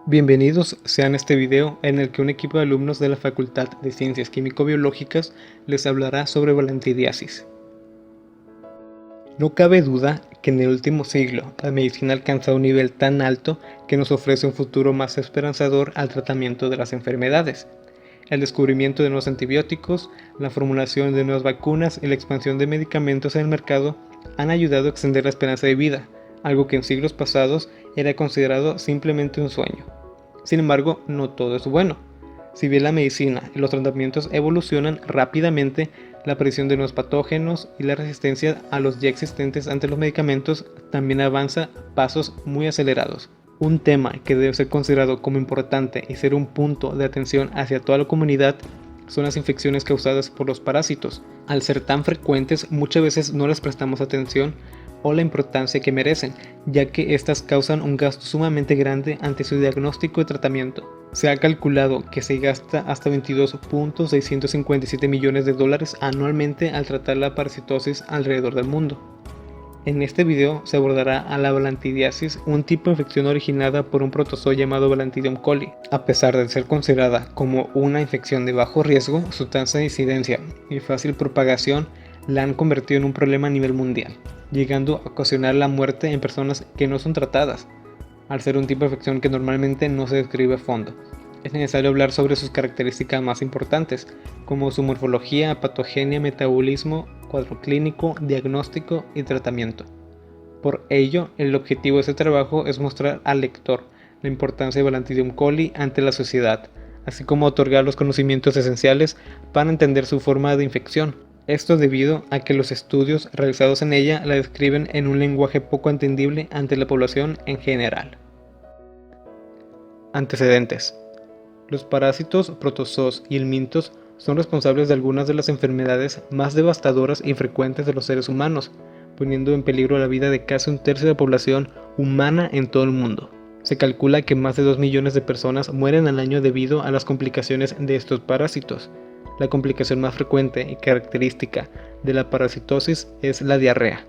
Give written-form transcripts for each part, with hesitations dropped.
Bienvenidos sean a este video en el que un equipo de alumnos de la Facultad de Ciencias Químico-Biológicas les hablará sobre balantidiasis. No cabe duda que en el último siglo la medicina ha alcanzado un nivel tan alto que nos ofrece un futuro más esperanzador al tratamiento de las enfermedades. El descubrimiento de nuevos antibióticos, la formulación de nuevas vacunas y la expansión de medicamentos en el mercado han ayudado a extender la esperanza de vida, algo que en siglos pasados era considerado simplemente un sueño. Sin embargo, no todo es bueno. Si bien la medicina y los tratamientos evolucionan rápidamente, la aparición de nuevos patógenos y la resistencia a los ya existentes ante los medicamentos también avanza a pasos muy acelerados. Un tema que debe ser considerado como importante y ser un punto de atención hacia toda la comunidad son las infecciones causadas por los parásitos. Al ser tan frecuentes, muchas veces no les prestamos atención o la importancia que merecen, ya que estas causan un gasto sumamente grande ante su diagnóstico y tratamiento. Se ha calculado que se gasta hasta $22.657 millones anualmente al tratar la parasitosis alrededor del mundo. En este video se abordará a la balantidiasis, un tipo de infección originada por un protozoo llamado Balantidium coli. A pesar de ser considerada como una infección de bajo riesgo, su tasa de incidencia y fácil propagación la han convertido en un problema a nivel mundial, llegando a ocasionar la muerte en personas que no son tratadas. Al ser un tipo de infección que normalmente no se describe a fondo, es necesario hablar sobre sus características más importantes, como su morfología, patogenia, metabolismo, cuadro clínico, diagnóstico y tratamiento. Por ello, el objetivo de este trabajo es mostrar al lector la importancia de Balantidium coli ante la sociedad, así como otorgar los conocimientos esenciales para entender su forma de infección. Esto debido a que los estudios realizados en ella la describen en un lenguaje poco entendible ante la población en general. Antecedentes. Los parásitos, protozoos y helmintos son responsables de algunas de las enfermedades más devastadoras y frecuentes de los seres humanos, poniendo en peligro la vida de casi un tercio de la población humana en todo el mundo. Se calcula que más de 2 millones de personas mueren al año debido a las complicaciones de estos parásitos. La complicación más frecuente y característica de la parasitosis es la diarrea.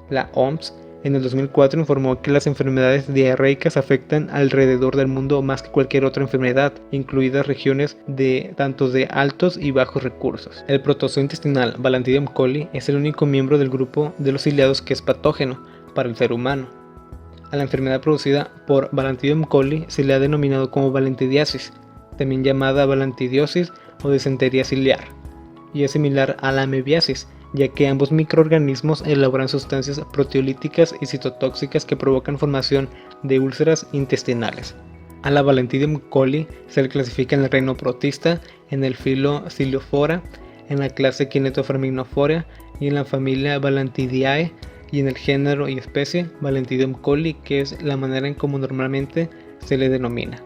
La OMS en el 2004 informó que las enfermedades diarreicas afectan alrededor del mundo más que cualquier otra enfermedad, incluidas regiones tanto de altos y bajos recursos. El protozoo intestinal Balantidium coli es el único miembro del grupo de los ciliados que es patógeno para el ser humano. A la enfermedad producida por Balantidium coli se le ha denominado como balantidiasis, también llamada balantidiosis o disentería ciliar, y es similar a la amebiasis, ya que ambos microorganismos elaboran sustancias proteolíticas y citotóxicas que provocan formación de úlceras intestinales. A la Balantidium coli se le clasifica en el reino protista, en el filo Ciliophora, en la clase Kinetoforminophorea y en la familia Balantidiae, y en el género y especie Balantidium coli, que es la manera en cómo normalmente se le denomina.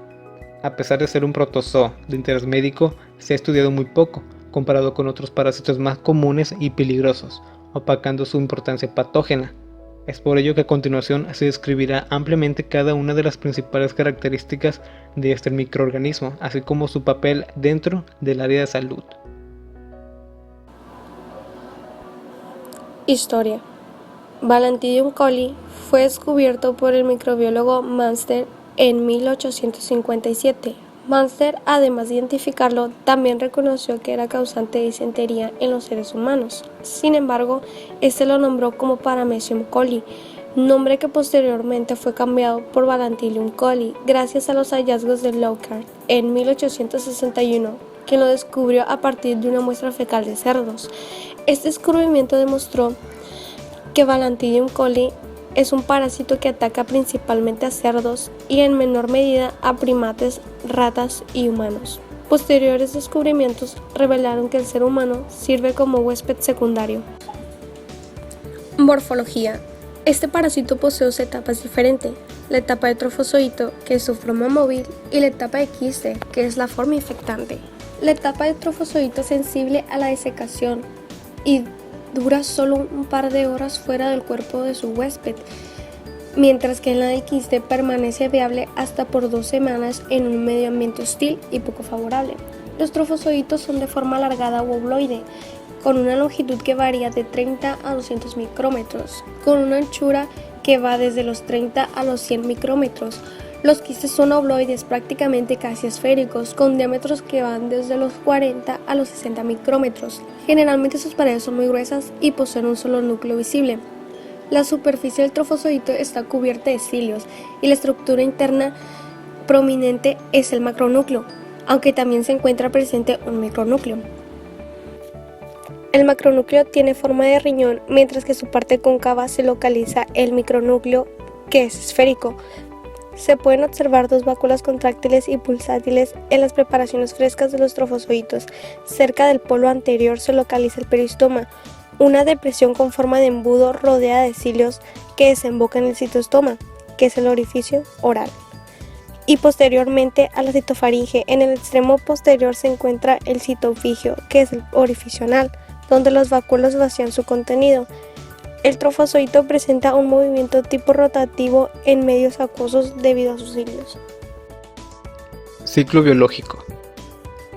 A pesar de ser un protozoo de interés médico, se ha estudiado muy poco, comparado con otros parásitos más comunes y peligrosos, opacando su importancia patógena. Es por ello que a continuación se describirá ampliamente cada una de las principales características de este microorganismo, así como su papel dentro del área de salud. Historia. Balantidium coli fue descubierto por el microbiólogo Munster en 1857. Munster, además de identificarlo, también reconoció que era causante de disentería en los seres humanos. Sin embargo, este lo nombró como Paramecium coli, nombre que posteriormente fue cambiado por Balantidium coli gracias a los hallazgos de Lockhart en 1861, quien lo descubrió a partir de una muestra fecal de cerdos. Este descubrimiento demostró que Balantidium coli es un parásito que ataca principalmente a cerdos y en menor medida a primates, ratas y humanos. Posteriores descubrimientos revelaron que el ser humano sirve como huésped secundario. Morfología. Este parásito posee dos etapas diferentes: la etapa de trofozoito, que es su forma móvil, y la etapa de quiste, que es la forma infectante. La etapa de trofozoito es sensible a la desecación y dura solo un par de horas fuera del cuerpo de su huésped, mientras que en la del quiste permanece viable hasta por 2 semanas en un medio ambiente hostil y poco favorable. Los trofozoitos son de forma alargada o obloide, con una longitud que varía de 30 a 200 micrómetros, con una anchura que va desde los 30 a los 100 micrómetros. Los quistes son obloides, prácticamente casi esféricos, con diámetros que van desde los 40 a los 60 micrómetros. Generalmente sus paredes son muy gruesas y poseen un solo núcleo visible. La superficie del trofozoito está cubierta de cilios y la estructura interna prominente es el macronúcleo, aunque también se encuentra presente un micronúcleo. El macronúcleo tiene forma de riñón, mientras que su parte cóncava se localiza el micronúcleo, que es esférico. Se pueden observar dos válvulas contráctiles y pulsátiles en las preparaciones frescas de los trofozoitos. Cerca del polo anterior se localiza el peristoma, una depresión con forma de embudo rodeada de cilios que desemboca en el citostoma, que es el orificio oral. Y posteriormente a la citofaringe, en el extremo posterior se encuentra el citofigio, que es el orificio anal, donde los vacúolos vacían su contenido. El trofozoito presenta un movimiento tipo rotativo en medios acuosos debido a sus cilios. Ciclo biológico.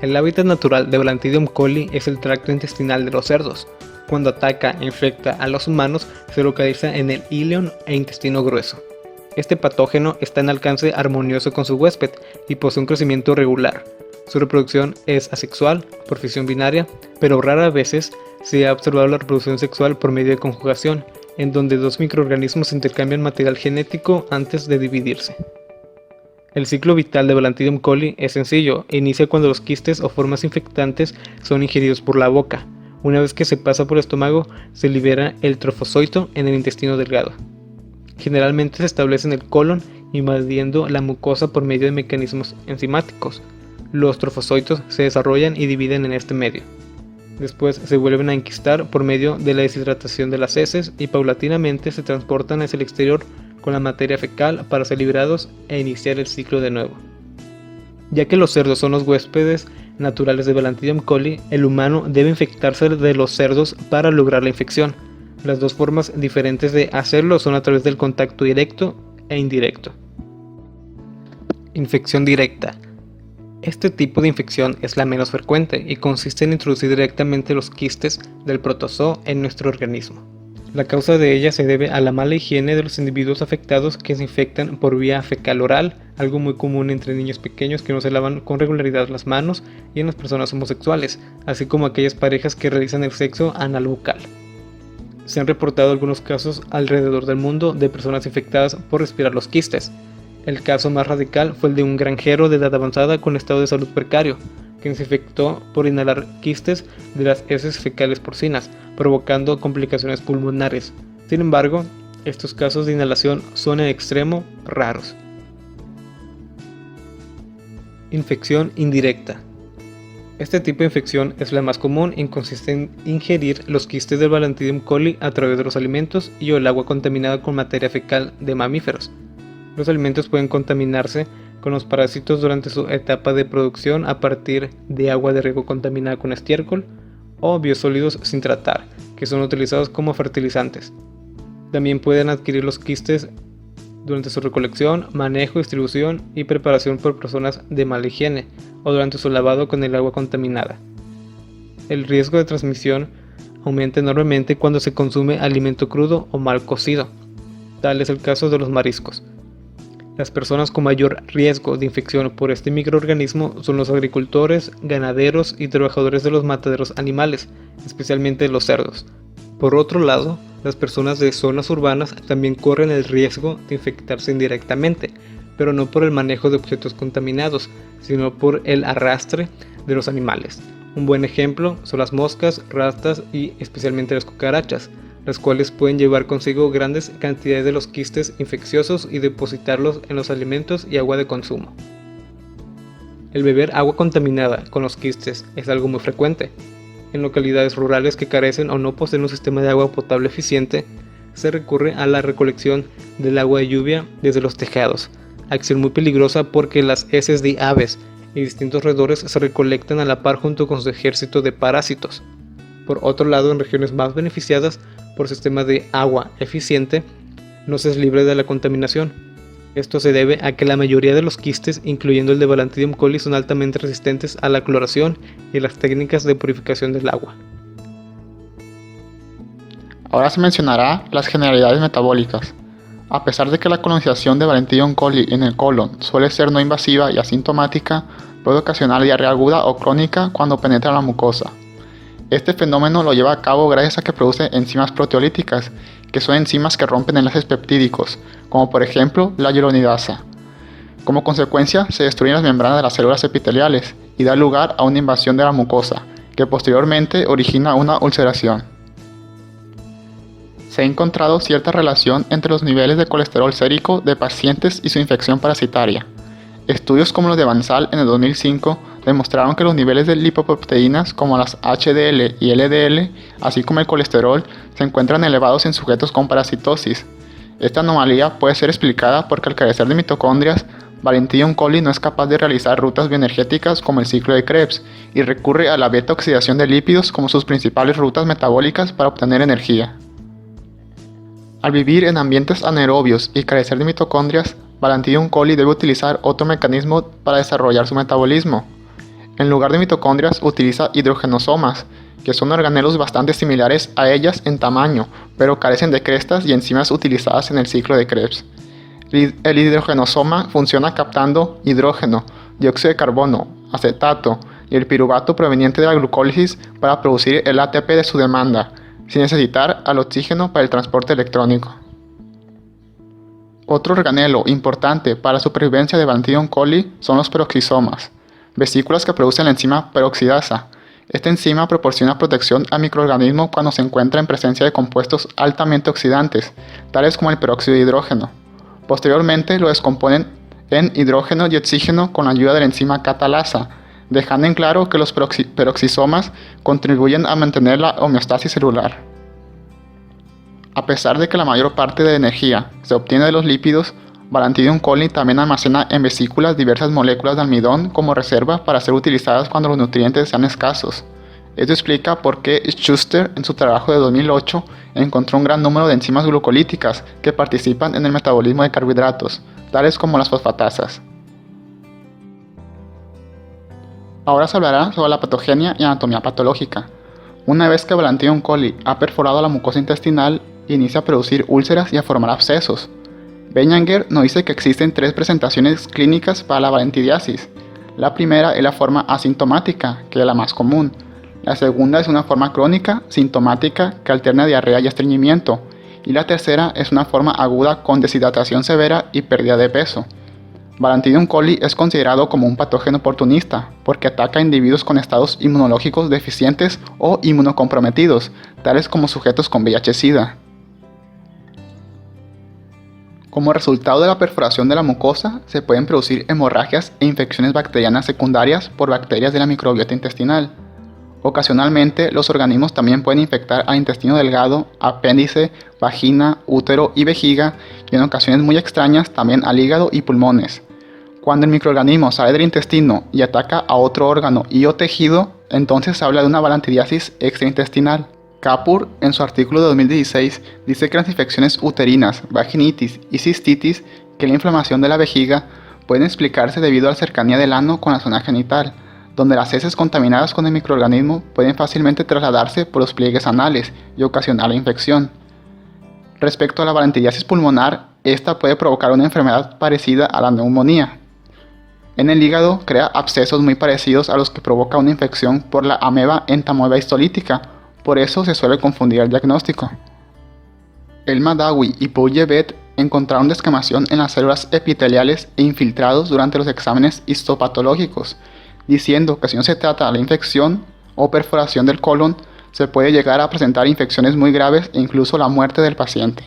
El hábitat natural de Balantidium coli es el tracto intestinal de los cerdos. Cuando ataca e infecta a los humanos, se localiza en el íleon e intestino grueso. Este patógeno está en alcance armonioso con su huésped y posee un crecimiento regular. Su reproducción es asexual, por fisión binaria, pero raras veces se ha observado la reproducción sexual por medio de conjugación, en donde dos microorganismos intercambian material genético antes de dividirse. El ciclo vital de Balantidium coli es sencillo e inicia cuando los quistes o formas infectantes son ingeridos por la boca. Una vez que se pasa por el estómago, se libera el trofozoito en el intestino delgado. Generalmente se establece en el colon, invadiendo la mucosa por medio de mecanismos enzimáticos. Los trofozoitos se desarrollan y dividen en este medio. Después se vuelven a enquistar por medio de la deshidratación de las heces y paulatinamente se transportan hacia el exterior con la materia fecal para ser liberados e iniciar el ciclo de nuevo. Ya que los cerdos son los huéspedes naturales de Balantidium coli, el humano debe infectarse de los cerdos para lograr la infección. Las dos formas diferentes de hacerlo son a través del contacto directo e indirecto. Infección directa. Este tipo de infección es la menos frecuente y consiste en introducir directamente los quistes del protozoo en nuestro organismo. La causa de ella se debe a la mala higiene de los individuos afectados que se infectan por vía fecal oral, algo muy común entre niños pequeños que no se lavan con regularidad las manos y en las personas homosexuales, así como aquellas parejas que realizan el sexo anal bucal. Se han reportado algunos casos alrededor del mundo de personas infectadas por respirar los quistes. El caso más radical fue el de un granjero de edad avanzada con estado de salud precario, quien se infectó por inhalar quistes de las heces fecales porcinas, provocando complicaciones pulmonares. Sin embargo, estos casos de inhalación son en extremo raros. Infección indirecta. Este tipo de infección es la más común y consiste en ingerir los quistes del Balantidium coli a través de los alimentos y o el agua contaminada con materia fecal de mamíferos. Los alimentos pueden contaminarse con los parásitos durante su etapa de producción a partir de agua de riego contaminada con estiércol o biosólidos sin tratar, que son utilizados como fertilizantes. También pueden adquirir los quistes durante su recolección, manejo, distribución y preparación por personas de mala higiene o durante su lavado con el agua contaminada. El riesgo de transmisión aumenta enormemente cuando se consume alimento crudo o mal cocido. Tal es el caso de los mariscos. Las personas con mayor riesgo de infección por este microorganismo son los agricultores, ganaderos y trabajadores de los mataderos animales, especialmente los cerdos. Por otro lado, las personas de zonas urbanas también corren el riesgo de infectarse indirectamente, pero no por el manejo de objetos contaminados, sino por el arrastre de los animales. Un buen ejemplo son las moscas, ratas y especialmente las cucarachas, las cuales pueden llevar consigo grandes cantidades de los quistes infecciosos y depositarlos en los alimentos y agua de consumo. El beber agua contaminada con los quistes es algo muy frecuente. En localidades rurales que carecen o no poseen un sistema de agua potable eficiente, se recurre a la recolección del agua de lluvia desde los tejados, acción muy peligrosa porque las heces de aves y distintos roedores se recolectan a la par junto con su ejército de parásitos. Por otro lado, en regiones más beneficiadas por sistema de agua eficiente, no se es libre de la contaminación. Esto se debe a que la mayoría de los quistes, incluyendo el de Balantidium coli, son altamente resistentes a la cloración y las técnicas de purificación del agua. Ahora se mencionará las generalidades metabólicas. A pesar de que la colonización de Bacterium coli en el colon suele ser no invasiva y asintomática, puede ocasionar diarrea aguda o crónica cuando penetra la mucosa. Este fenómeno lo lleva a cabo gracias a que produce enzimas proteolíticas, que son enzimas que rompen enlaces peptídicos, como por ejemplo la hyaluronidasa. Como consecuencia, se destruyen las membranas de las células epiteliales y da lugar a una invasión de la mucosa, que posteriormente origina una ulceración. Se ha encontrado cierta relación entre los niveles de colesterol sérico de pacientes y su infección parasitaria. Estudios como los de Bansal en el 2005 demostraron que los niveles de lipoproteínas como las HDL y LDL, así como el colesterol, se encuentran elevados en sujetos con parasitosis. Esta anomalía puede ser explicada porque al carecer de mitocondrias, Bacterium coli no es capaz de realizar rutas bioenergéticas como el ciclo de Krebs y recurre a la beta-oxidación de lípidos como sus principales rutas metabólicas para obtener energía. Al vivir en ambientes anaerobios y carecer de mitocondrias, Bacterium coli debe utilizar otro mecanismo para desarrollar su metabolismo. En lugar de mitocondrias utiliza hidrogenosomas, que son organelos bastante similares a ellas en tamaño, pero carecen de crestas y enzimas utilizadas en el ciclo de Krebs. El hidrogenosoma funciona captando hidrógeno, dióxido de carbono, acetato y el piruvato proveniente de la glucólisis para producir el ATP de su demanda, sin necesitar al oxígeno para el transporte electrónico. Otro organelo importante para la supervivencia de Bacterium coli son los peroxisomas, vesículas que producen la enzima peroxidasa. Esta enzima proporciona protección al microorganismo cuando se encuentra en presencia de compuestos altamente oxidantes, tales como el peróxido de hidrógeno. Posteriormente lo descomponen en hidrógeno y oxígeno con la ayuda de la enzima catalasa, dejando en claro que los peroxisomas contribuyen a mantener la homeostasis celular. A pesar de que la mayor parte de la energía se obtiene de los lípidos, Bacterium coli también almacena en vesículas diversas moléculas de almidón como reserva para ser utilizadas cuando los nutrientes sean escasos. Esto explica por qué Schuster, en su trabajo de 2008, encontró un gran número de enzimas glucolíticas que participan en el metabolismo de carbohidratos, tales como las fosfatasas. Ahora se hablará sobre la patogenia y anatomía patológica. Una vez que Bacterium coli ha perforado la mucosa intestinal, inicia a producir úlceras y a formar abscesos. Beininger nos dice que existen tres presentaciones clínicas para la balantidiasis. La primera es la forma asintomática, que es la más común. La segunda es una forma crónica, sintomática, que alterna diarrea y estreñimiento. Y la tercera es una forma aguda con deshidratación severa y pérdida de peso. Bacterium coli es considerado como un patógeno oportunista porque ataca a individuos con estados inmunológicos deficientes o inmunocomprometidos, tales como sujetos con VIH-Sida. Como resultado de la perforación de la mucosa, se pueden producir hemorragias e infecciones bacterianas secundarias por bacterias de la microbiota intestinal. Ocasionalmente, los organismos también pueden infectar al intestino delgado, apéndice, vagina, útero y vejiga, y en ocasiones muy extrañas también al hígado y pulmones. Cuando el microorganismo sale del intestino y ataca a otro órgano y o tejido, entonces se habla de una balantidiasis extraintestinal. Kapur, en su artículo de 2016, dice que las infecciones uterinas, vaginitis y cistitis, que es la inflamación de la vejiga, pueden explicarse debido a la cercanía del ano con la zona genital, donde las heces contaminadas con el microorganismo pueden fácilmente trasladarse por los pliegues anales y ocasionar la infección. Respecto a la balantidiasis pulmonar, esta puede provocar una enfermedad parecida a la neumonía. En el hígado crea abscesos muy parecidos a los que provoca una infección por la ameba entamoeba histolítica, por eso se suele confundir el diagnóstico. El Madawi y Pouget encontraron descamación en las células epiteliales e infiltrados durante los exámenes histopatológicos, diciendo que si no se trata de la infección o perforación del colon, se puede llegar a presentar infecciones muy graves e incluso la muerte del paciente.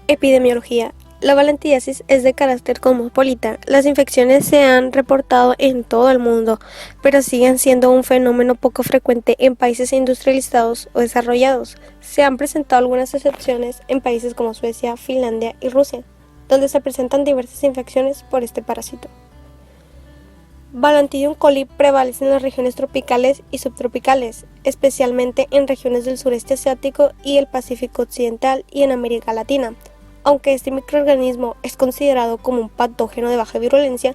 Epidemiología. La balantidiasis es de carácter cosmopolita. Las infecciones se han reportado en todo el mundo, pero siguen siendo un fenómeno poco frecuente en países industrializados o desarrollados. Se han presentado algunas excepciones en países como Suecia, Finlandia y Rusia, donde se presentan diversas infecciones por este parásito. Bacterium coli prevalece en las regiones tropicales y subtropicales, especialmente en regiones del sureste asiático y el Pacífico occidental y en América Latina. Aunque este microorganismo es considerado como un patógeno de baja virulencia,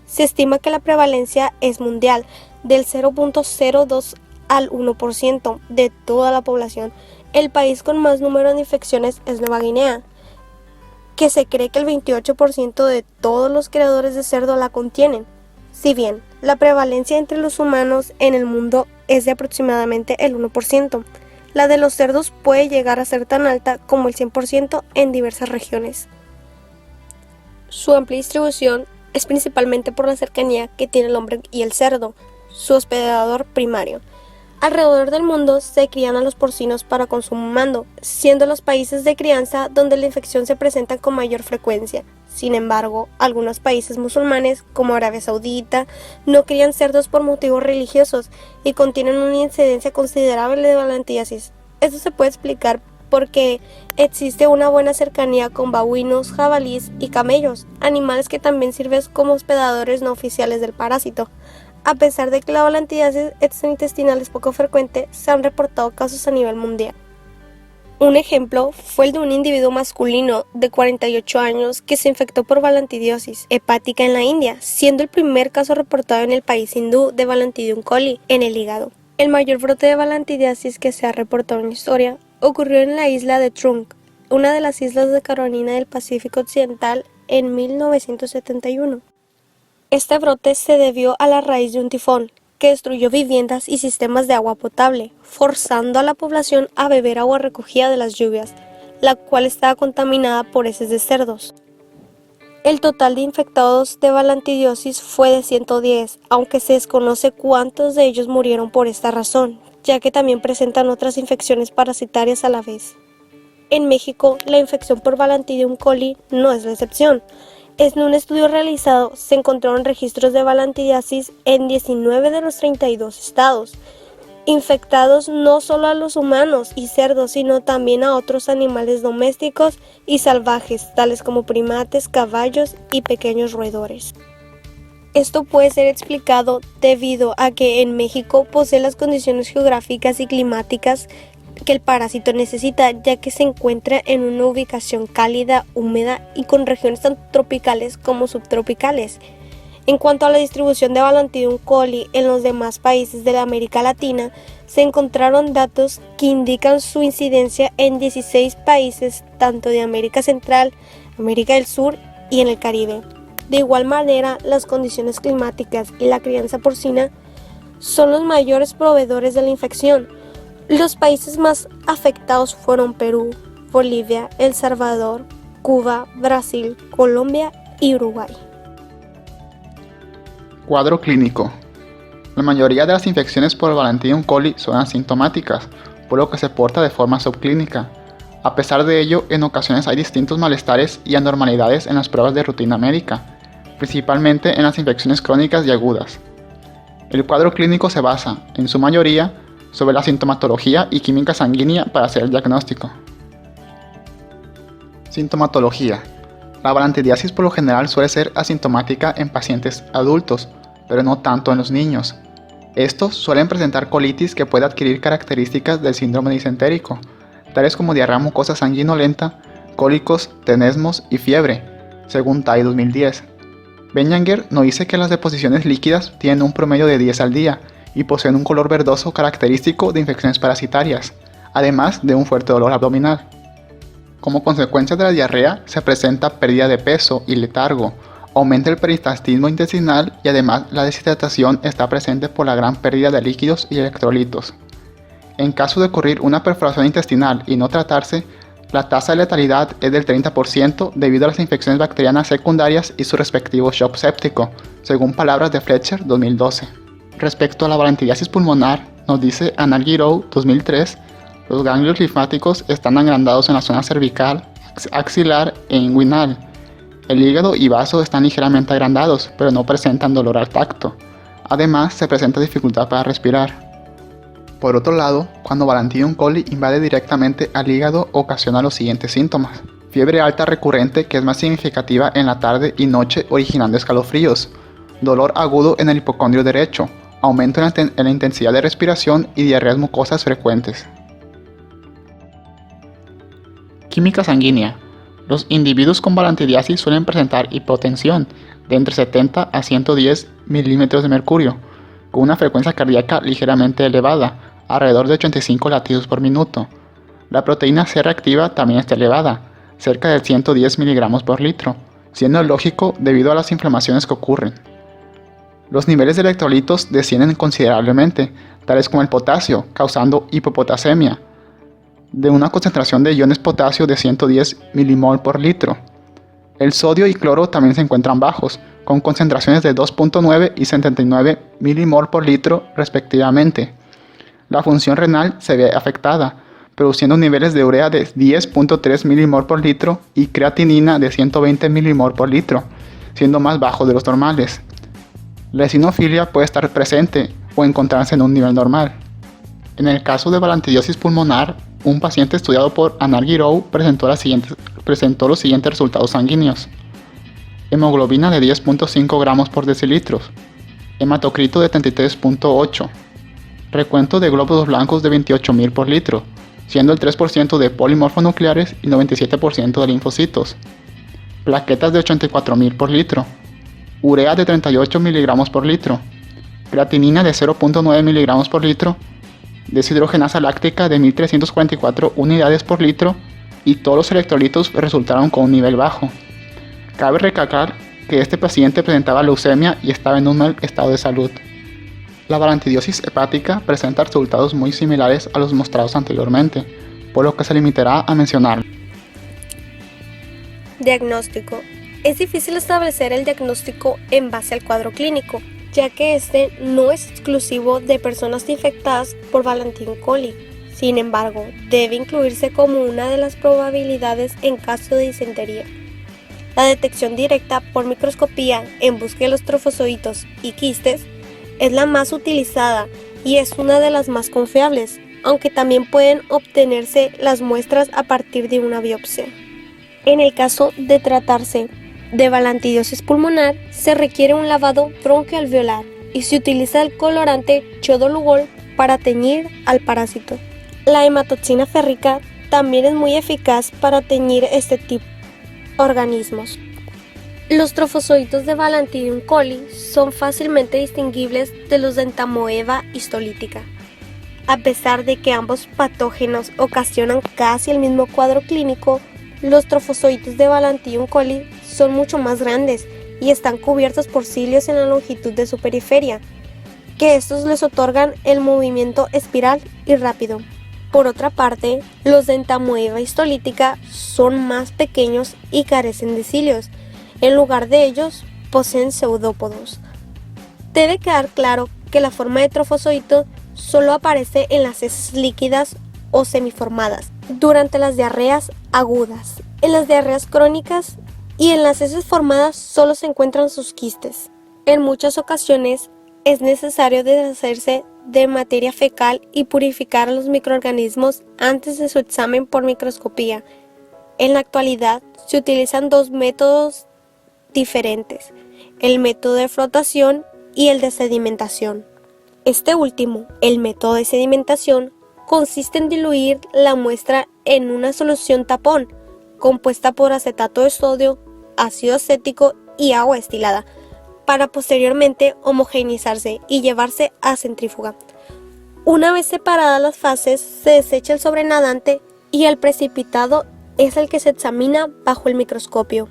se estima que la prevalencia es mundial, del 0.02 al 1% de toda la población, El país con más número de infecciones es Nueva Guinea, que se cree que el 28% de todos los criadores de cerdo la contienen. Si bien la prevalencia entre los humanos en el mundo es de aproximadamente el 1%, la de los cerdos puede llegar a ser tan alta como el 100% en diversas regiones. Su amplia distribución es principalmente por la cercanía que tiene el hombre y el cerdo, su hospedador primario. Alrededor del mundo se crían a los porcinos para consumo humano, siendo los países de crianza donde la infección se presenta con mayor frecuencia. Sin embargo, algunos países musulmanes, como Arabia Saudita, no crían cerdos por motivos religiosos y contienen una incidencia considerable de balantidiasis. Esto se puede explicar porque existe una buena cercanía con babuinos, jabalíes y camellos, animales que también sirven como hospedadores no oficiales del parásito. A pesar de que la balantidiasis extraintestinal es poco frecuente, se han reportado casos a nivel mundial. Un ejemplo fue el de un individuo masculino de 48 años que se infectó por balantidiosis hepática en la India, siendo el primer caso reportado en el país hindú de Balantidium coli en el hígado. El mayor brote de balantidiasis que se ha reportado en la historia ocurrió en la isla de Truk, una de las islas de Carolina del Pacífico Occidental, en 1971. Este brote se debió a la raíz de un tifón que destruyó viviendas y sistemas de agua potable, forzando a la población a beber agua recogida de las lluvias, la cual estaba contaminada por heces de cerdos. El total de infectados de balantidiosis fue de 110, aunque se desconoce cuántos de ellos murieron por esta razón, ya que también presentan otras infecciones parasitarias a la vez. En México, la infección por Balantidium coli no es la excepción. En un estudio realizado, se encontraron registros de balantidiasis en 19 de los 32 estados, infectados no solo a los humanos y cerdos, sino también a otros animales domésticos y salvajes, tales como primates, caballos y pequeños roedores. Esto puede ser explicado debido a que en México posee las condiciones geográficas y climáticas que el parásito necesita, ya que se encuentra en una ubicación cálida, húmeda y con regiones tanto tropicales como subtropicales. En cuanto a la distribución de Balantidium coli en los demás países de la América Latina, se encontraron datos que indican su incidencia en 16 países, tanto de América Central, América del Sur y en el Caribe. De igual manera, las condiciones climáticas y la crianza porcina son los mayores proveedores de la infección. Los países más afectados fueron Perú, Bolivia, El Salvador, Cuba, Brasil, Colombia y Uruguay. Cuadro clínico. La mayoría de las infecciones por Balantidium coli son asintomáticas, por lo que se porta de forma subclínica. A pesar de ello, en ocasiones hay distintos malestares y anormalidades en las pruebas de rutina médica, principalmente en las infecciones crónicas y agudas. El cuadro clínico se basa, en su mayoría, sobre la sintomatología y química sanguínea para hacer el diagnóstico. Sintomatología. La balantidiasis por lo general suele ser asintomática en pacientes adultos, pero no tanto en los niños. Estos suelen presentar colitis que puede adquirir características del síndrome disentérico, tales como diarrea mucosa sanguinolenta, cólicos, tenesmos y fiebre, según TAI 2010. Benyanger nos dice que las deposiciones líquidas tienen un promedio de 10 al día y poseen un color verdoso característico de infecciones parasitarias, además de un fuerte dolor abdominal. Como consecuencia de la diarrea se presenta pérdida de peso y letargo, aumenta el peristaltismo intestinal y además la deshidratación está presente por la gran pérdida de líquidos y electrolitos. En caso de ocurrir una perforación intestinal y no tratarse, la tasa de letalidad es del 30% debido a las infecciones bacterianas secundarias y su respectivo shock séptico, según palabras de Fletcher 2012. Respecto a la balantidiasis pulmonar, nos dice Anal Giroux 2003, los ganglios linfáticos están agrandados en la zona cervical, axilar e inguinal. El hígado y vaso están ligeramente agrandados, pero no presentan dolor al tacto. Además, se presenta dificultad para respirar. Por otro lado, cuando Balantidium coli invade directamente al hígado, ocasiona los siguientes síntomas. Fiebre alta recurrente que es más significativa en la tarde y noche, originando escalofríos. Dolor agudo en el hipocondrio derecho. Aumento en la intensidad de respiración y diarreas mucosas frecuentes. Química sanguínea. Los individuos con balantidiasis suelen presentar hipotensión de entre 70 a 110 milímetros de mercurio, con una frecuencia cardíaca ligeramente elevada, alrededor de 85 latidos por minuto. La proteína C reactiva también está elevada, cerca de 110 miligramos por litro, siendo lógico debido a las inflamaciones que ocurren. Los niveles de electrolitos descienden considerablemente, tales como el potasio, causando hipopotasemia, de una concentración de iones potasio de 110 milimol por litro. El sodio y cloro también se encuentran bajos, con concentraciones de 2.9 y 79 milimol por litro respectivamente. La función renal se ve afectada, produciendo niveles de urea de 10.3 milimol por litro y creatinina de 120 milimol por litro, siendo más bajos de los normales. La eosinofilia puede estar presente o encontrarse en un nivel normal. En el caso de balantidiosis pulmonar, un paciente estudiado por Anar Giroux presentó los siguientes resultados sanguíneos: hemoglobina de 10.5 gramos por decilitro, hematocrito de 33.8, recuento de glóbulos blancos de 28.000 por litro, siendo el 3% de polimorfonucleares y 97% de linfocitos, plaquetas de 84.000 por litro, urea de 38 miligramos por litro, creatinina de 0.9 miligramos por litro, deshidrogenasa láctica de 1344 unidades por litro, y todos los electrolitos resultaron con un nivel bajo. Cabe recalcar que este paciente presentaba leucemia y estaba en un mal estado de salud. La balantidiosis hepática presenta resultados muy similares a los mostrados anteriormente, por lo que se limitará a mencionar. Diagnóstico. Es difícil establecer el diagnóstico en base al cuadro clínico, ya que este no es exclusivo de personas infectadas por Balantidium coli. Sin embargo, debe incluirse como una de las probabilidades en caso de disentería. La detección directa por microscopía en búsqueda de los trofozoitos y quistes es la más utilizada y es una de las más confiables, aunque también pueden obtenerse las muestras a partir de una biopsia. En el caso de tratarse de balantidiosis pulmonar, se requiere un lavado broncoalveolar y se utiliza el colorante chodolugol para teñir al parásito. La hematoxina férrica también es muy eficaz para teñir este tipo de organismos. Los trofozoitos de Balantidium coli son fácilmente distinguibles de los de Entamoeba histolítica. A pesar de que ambos patógenos ocasionan casi el mismo cuadro clínico, los trofozoitos de Balantidium coli son mucho más grandes y están cubiertos por cilios en la longitud de su periferia, que estos les otorgan el movimiento espiral y rápido. Por otra parte, los de Entamoeba histolítica son más pequeños y carecen de cilios. En lugar de ellos, poseen pseudópodos. Debe quedar claro que la forma de trofozoito solo aparece en las heces líquidas o semiformadas, durante las diarreas agudas, en las diarreas crónicas y en las heces formadas solo se encuentran sus quistes. En muchas ocasiones es necesario deshacerse de materia fecal y purificar a los microorganismos antes de su examen por microscopía. En la actualidad se utilizan dos métodos diferentes, el método de flotación y el de sedimentación. Este último, el método de sedimentación, consiste en diluir la muestra en una solución tapón, compuesta por acetato de sodio, ácido acético y agua destilada, para posteriormente homogeneizarse y llevarse a centrífuga. Una vez separadas las fases, se desecha el sobrenadante y el precipitado es el que se examina bajo el microscopio.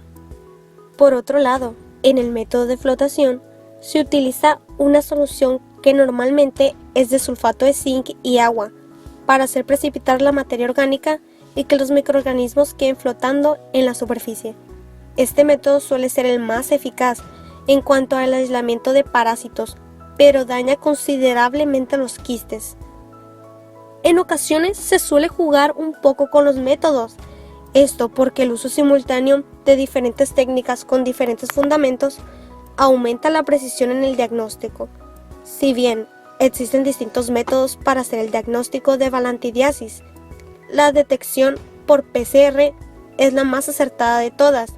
Por otro lado, en el método de flotación, se utiliza una solución que normalmente es de sulfato de zinc y agua, para hacer precipitar la materia orgánica y que los microorganismos queden flotando en la superficie. Este método suele ser el más eficaz en cuanto al aislamiento de parásitos, pero daña considerablemente a los quistes. En ocasiones se suele jugar un poco con los métodos, esto porque el uso simultáneo de diferentes técnicas con diferentes fundamentos aumenta la precisión en el diagnóstico. Si bien existen distintos métodos para hacer el diagnóstico de balantidiasis, la detección por PCR es la más acertada de todas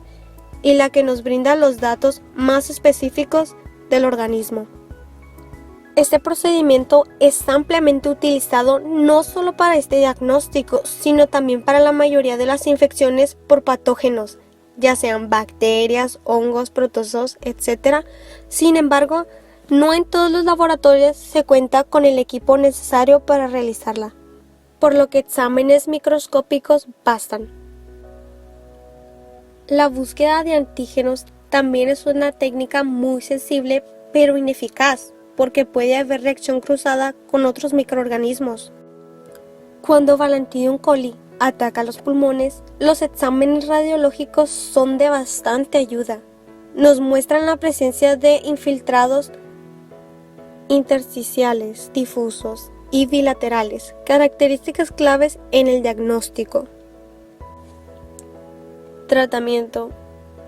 y la que nos brinda los datos más específicos del organismo. Este procedimiento es ampliamente utilizado no solo para este diagnóstico, sino también para la mayoría de las infecciones por patógenos, ya sean bacterias, hongos, protozoos, etc. Sin embargo, no en todos los laboratorios se cuenta con el equipo necesario para realizarla. por lo que exámenes microscópicos bastan. La búsqueda de antígenos también es una técnica muy sensible pero ineficaz, porque puede haber reacción cruzada con otros microorganismos. Cuando Balantidium coli ataca los pulmones, los exámenes radiológicos son de bastante ayuda. Nos muestran la presencia de infiltrados intersticiales, difusos y bilaterales, características claves en el diagnóstico. Tratamiento.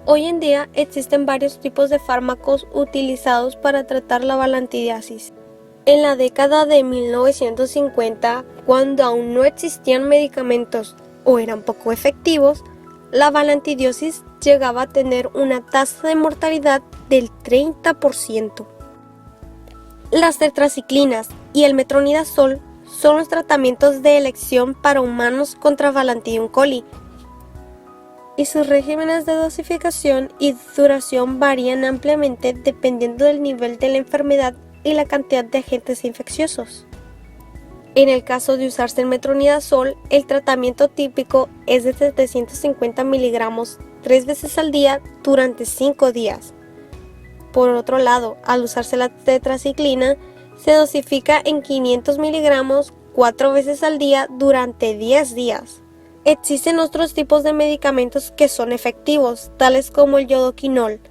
Hoy en día existen varios tipos de fármacos utilizados para tratar la balantidiasis. En la década de 1950, cuando aún no existían medicamentos o eran poco efectivos, la balantidiosis llegaba a tener una tasa de mortalidad del 30%. Las tetraciclinas y el metronidazol son los tratamientos de elección para humanos contra Balantidium coli, y sus regímenes de dosificación y duración varían ampliamente dependiendo del nivel de la enfermedad y la cantidad de agentes infecciosos. En el caso de usarse el metronidazol, el tratamiento típico es de 750 miligramos 3 veces al día durante 5 días. Por otro lado, al usarse la tetraciclina, se dosifica en 500 miligramos 4 veces al día durante 10 días. Existen otros tipos de medicamentos que son efectivos, tales como el yodoquinol,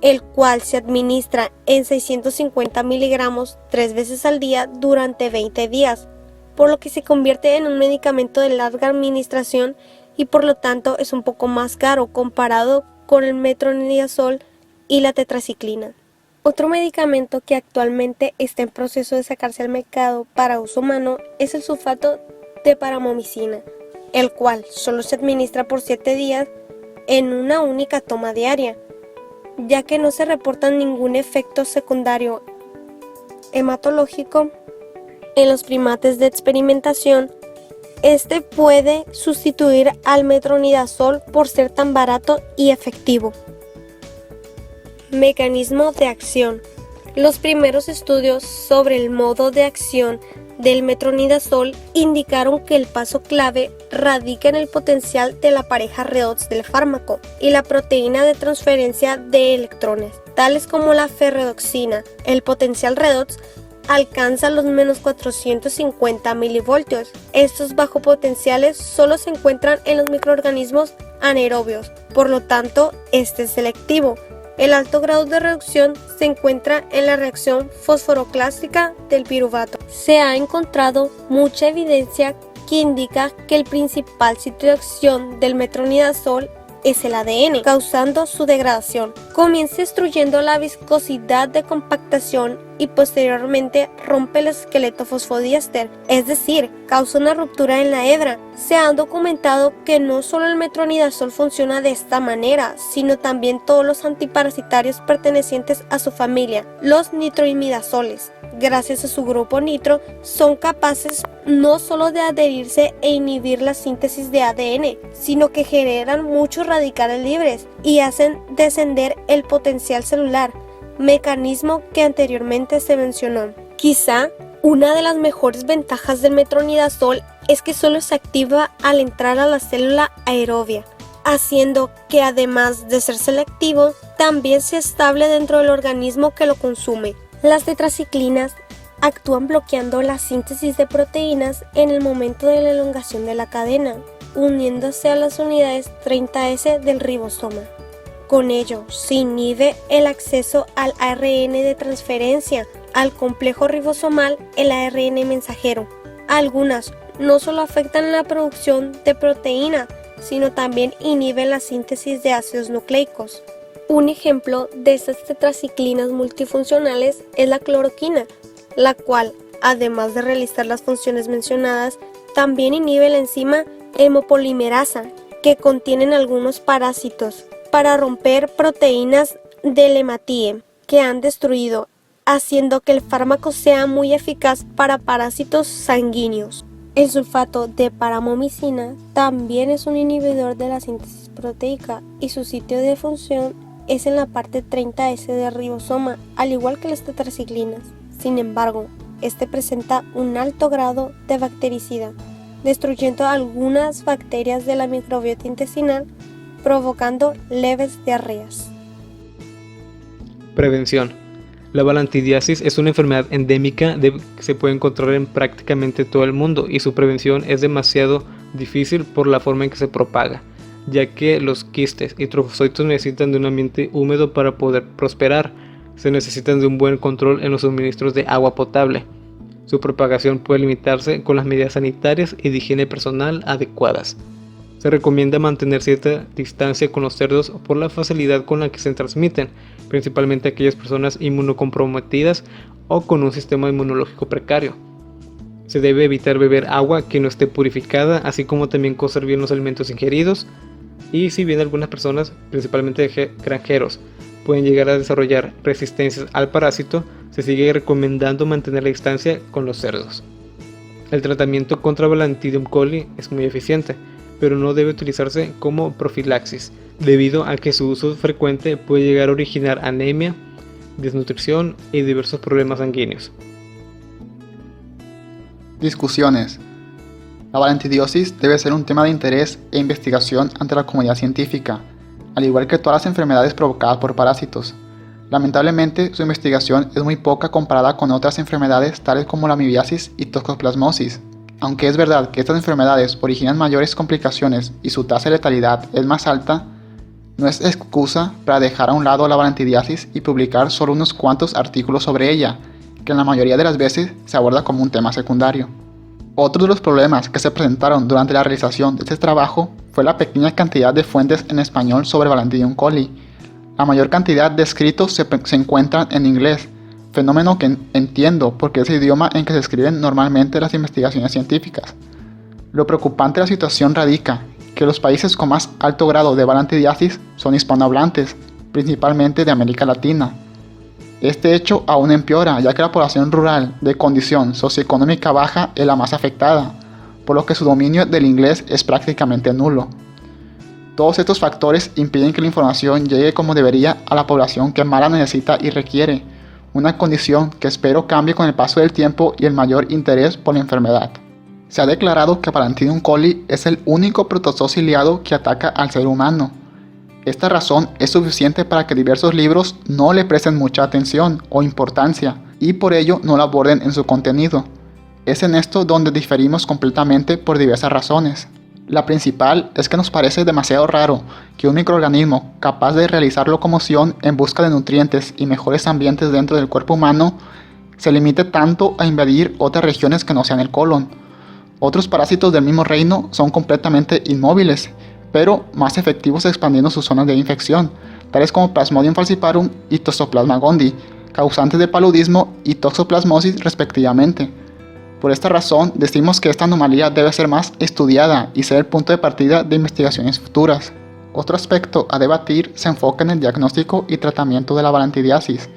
el cual se administra en 650 miligramos 3 veces al día durante 20 días, por lo que se convierte en un medicamento de larga administración y por lo tanto es un poco más caro comparado con el metronidazol y la tetraciclina. Otro medicamento que actualmente está en proceso de sacarse al mercado para uso humano es el sulfato de paramomicina, el cual solo se administra por 7 días en una única toma diaria, ya que no se reporta ningún efecto secundario hematológico en los primates de experimentación. Este puede sustituir al metronidazol por ser tan barato y efectivo. Mecanismo de acción. Los primeros estudios sobre el modo de acción del metronidazol indicaron que el paso clave radica en el potencial de la pareja redox del fármaco y la proteína de transferencia de electrones, tales como la ferredoxina. El potencial redox alcanza los menos 450 milivoltios. Estos bajo potenciales solo se encuentran en los microorganismos anaerobios, por lo tanto, este es selectivo. El alto grado de reducción se encuentra en la reacción fosforoclástica del piruvato. Se ha encontrado mucha evidencia que indica que el principal sitio de acción del metronidazol es el ADN, causando su degradación. Comienza destruyendo la viscosidad de compactación y posteriormente rompe el esqueleto fosfodiéster, es decir, causa una ruptura en la hebra. Se ha documentado que no solo el metronidazol funciona de esta manera, sino también todos los antiparasitarios pertenecientes a su familia, los nitroimidazoles. Gracias a su grupo nitro, son capaces no solo de adherirse e inhibir la síntesis de ADN, sino que generan muchos radicales libres y hacen descender el potencial celular, mecanismo que anteriormente se mencionó. Quizá una de las mejores ventajas del metronidazol es que solo se activa al entrar a la célula aerobia, haciendo que además de ser selectivo, también sea estable dentro del organismo que lo consume. Las tetraciclinas actúan bloqueando la síntesis de proteínas en el momento de la elongación de la cadena, uniéndose a las unidades 30S del ribosoma. Con ello, se inhibe el acceso al ARN de transferencia, al complejo ribosomal, el ARN mensajero. Algunas no solo afectan la producción de proteína, sino también inhiben la síntesis de ácidos nucleicos. Un ejemplo de estas tetraciclinas multifuncionales es la cloroquina, la cual, además de realizar las funciones mencionadas, también inhibe la enzima hemopolimerasa, que contienen algunos parásitos, para romper proteínas del hematíe que han destruido, haciendo que el fármaco sea muy eficaz para parásitos sanguíneos. El sulfato de paramomicina también es un inhibidor de la síntesis proteica y su sitio de función es en la parte 30S del ribosoma, al igual que las tetraciclinas. Sin embargo, este presenta un alto grado de bactericida, destruyendo algunas bacterias de la microbiota intestinal, provocando leves diarreas. Prevención. La balantidiasis es una enfermedad endémica que se puede encontrar en prácticamente todo el mundo y su prevención es demasiado difícil por la forma en que se propaga, ya que los quistes y trofozoitos necesitan de un ambiente húmedo para poder prosperar. Se necesitan de un buen control en los suministros de agua potable. Su propagación puede limitarse con las medidas sanitarias y de higiene personal adecuadas. Se recomienda mantener cierta distancia con los cerdos por la facilidad con la que se transmiten, principalmente aquellas personas inmunocomprometidas o con un sistema inmunológico precario. Se debe evitar beber agua que no esté purificada, así como también cocer bien los alimentos ingeridos. Y si bien algunas personas, principalmente granjeros, pueden llegar a desarrollar resistencias al parásito, se sigue recomendando mantener la distancia con los cerdos. El tratamiento contra Balantidium coli es muy eficiente, pero no debe utilizarse como profilaxis, debido a que su uso frecuente puede llegar a originar anemia, desnutrición y diversos problemas sanguíneos. Discusiones. La balantidiosis debe ser un tema de interés e investigación ante la comunidad científica, al igual que todas las enfermedades provocadas por parásitos. Lamentablemente, su investigación es muy poca comparada con otras enfermedades tales como la amibiasis y toxoplasmosis. Aunque es verdad que estas enfermedades originan mayores complicaciones y su tasa de letalidad es más alta, no es excusa para dejar a un lado la balantidiasis y publicar solo unos cuantos artículos sobre ella, que en la mayoría de las veces se aborda como un tema secundario. Otro de los problemas que se presentaron durante la realización de este trabajo fue la pequeña cantidad de fuentes en español sobre Balantidium coli. La mayor cantidad de escritos se encuentran en inglés, fenómeno que entiendo porque es el idioma en que se escriben normalmente las investigaciones científicas. Lo preocupante de la situación radica que los países con más alto grado de balantidiasis son hispanohablantes, principalmente de América Latina. Este hecho aún empeora, ya que la población rural de condición socioeconómica baja es la más afectada, por lo que su dominio del inglés es prácticamente nulo. Todos estos factores impiden que la información llegue como debería a la población que más la necesita y requiere, una condición que espero cambie con el paso del tiempo y el mayor interés por la enfermedad. Se ha declarado que Balantidium coli es el único protozoo ciliado que ataca al ser humano. Esta razón es suficiente para que diversos libros no le presten mucha atención o importancia y por ello no lo aborden en su contenido. Es en esto donde diferimos completamente por diversas razones. La principal es que nos parece demasiado raro que un microorganismo capaz de realizar locomoción en busca de nutrientes y mejores ambientes dentro del cuerpo humano se limite tanto a invadir otras regiones que no sean el colon. Otros parásitos del mismo reino son completamente inmóviles, pero más efectivos expandiendo sus zonas de infección, tales como Plasmodium falciparum y Toxoplasma gondii, causantes de paludismo y toxoplasmosis respectivamente. Por esta razón, decimos que esta anomalía debe ser más estudiada y ser el punto de partida de investigaciones futuras. Otro aspecto a debatir se enfoca en el diagnóstico y tratamiento de la balantidiasis.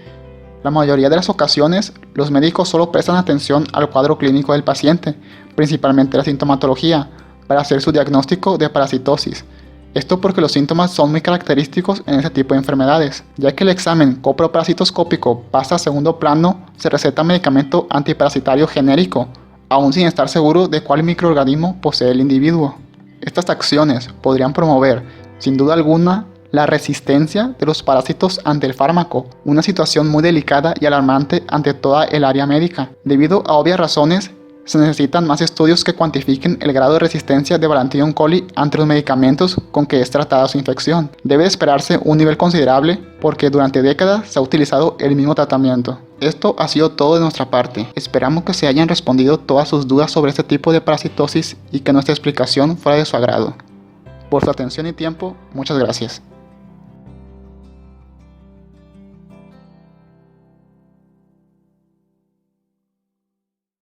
La mayoría de las ocasiones, los médicos solo prestan atención al cuadro clínico del paciente, principalmente la sintomatología, para hacer su diagnóstico de parasitosis. Esto porque los síntomas son muy característicos en este tipo de enfermedades. Ya que el examen coproparasitoscópico pasa a segundo plano, se receta medicamento antiparasitario genérico, aún sin estar seguro de cuál microorganismo posee el individuo. Estas acciones podrían promover, sin duda alguna, la resistencia de los parásitos ante el fármaco, una situación muy delicada y alarmante ante toda el área médica. Debido a obvias razones, se necesitan más estudios que cuantifiquen el grado de resistencia de Balantidium coli ante los medicamentos con que es tratada su infección. Debe esperarse un nivel considerable porque durante décadas se ha utilizado el mismo tratamiento. Esto ha sido todo de nuestra parte. Esperamos que se hayan respondido todas sus dudas sobre este tipo de parasitosis y que nuestra explicación fuera de su agrado. Por su atención y tiempo, muchas gracias.